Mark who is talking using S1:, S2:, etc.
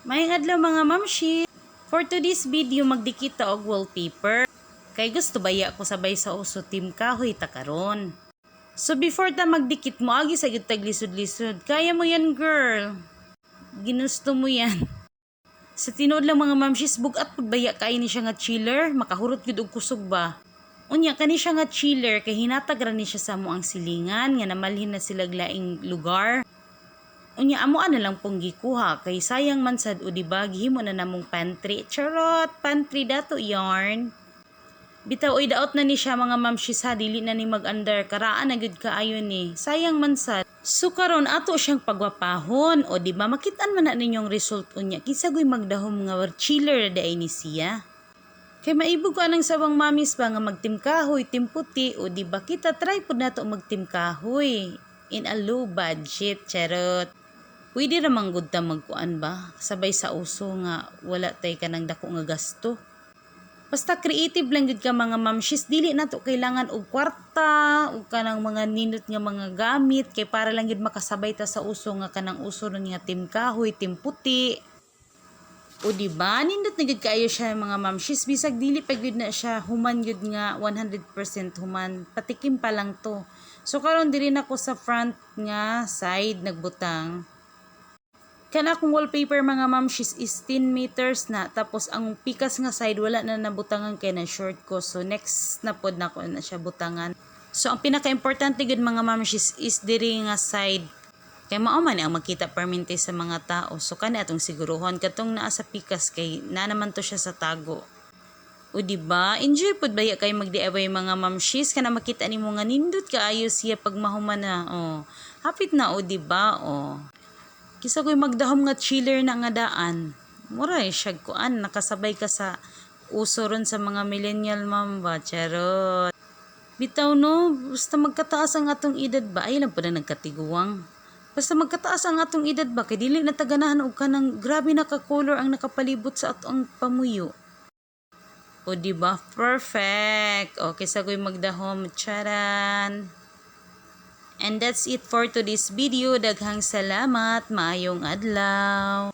S1: Maayong adlaw mga mamshi. For today's video magdikit ta og wallpaper. Kay gusto baya ko sabay sa uso team kahoy ta karon. So before ta magdikit mo agi sa tag lisod-lisod. Kaya mo yan girl. Ginusto mo yan. Sa tinuod lang mga mamshis bugat pud baya kay ni siya nga chiller, makahurot gid og kusog ba. Unya kani siya nga chiller kay hinatag ra ni siya sa amo ang silingan nga namalhin na sila laing lugar. Unya amo na lang pong gikuha kay sayang man sad o diba gihimo na namong pantry. Charot, pantry dato yarn. Bitaw oy daot na ni siya mga mamshis ha, dili na ni mag-under karaan na gud kaayo ni. Sayang man sad. So karon ato siyang pagwapahon o diba makitaan man na ninyong result unya kinsa goy magdahom nga chiller daay ni siya. Kay maibog ko anang sawang mamis ba nga magtimkahoy, timputi o diba kita try pud nato magtimkahoy in a low budget, charot. Pwede ramang gud ta magkuan ba? Sabay sa uso nga wala tay kanang dako nga gasto. Basta creative lang gud ka mga mamshis, dili nato kailangan og kwarta ug kanang mga nindot nga mga gamit kay para lang gud makasabay ta sa uso nga kanang uso nga timkahoy, timputi. O diba nindot na gud kaayo siya mga mamshis bisag dili pa gud na siya human gud nga 100% human, patikim pa lang to. So karon diri nako sa front nga side nagbutang. Kana akong wallpaper mga mamshis is 10 meters na. Tapos ang pikas nga side wala na nabutangan kay na short ko. So next na pod na ko na siya butangan. So ang pinaka-importante gud mga mamshis is diri nga side. Kay mao man ang makita permente sa mga tao. So kani atong siguruhon katong naa sa pikas kay na naman to siya sa tago. O diba? Enjoy pod baya kay mag-DIY mga mamshis kana makita nimo nga nindot kaayo siya pag mahuman na. Oh. Hapit na o diba? Oh. Kisa ko'y magdahom nga chiller na nga daan. Muray siya kuan, nakasabay ka sa uso ron sa mga millennial mamba. Charot. Bitaw no, basta magkataas ang atong edad ba? Ay lang po na nagkatiguang. Basta magkataas ang atong edad ba? Kay dili na taganahan og kanang grabe na ka-color ang nakapalibot sa atong pamuyo. O diba? Perfect. O kisa ko'y magdahom. Charan. And that's it for today's video. Daghang salamat. Maayong adlaw.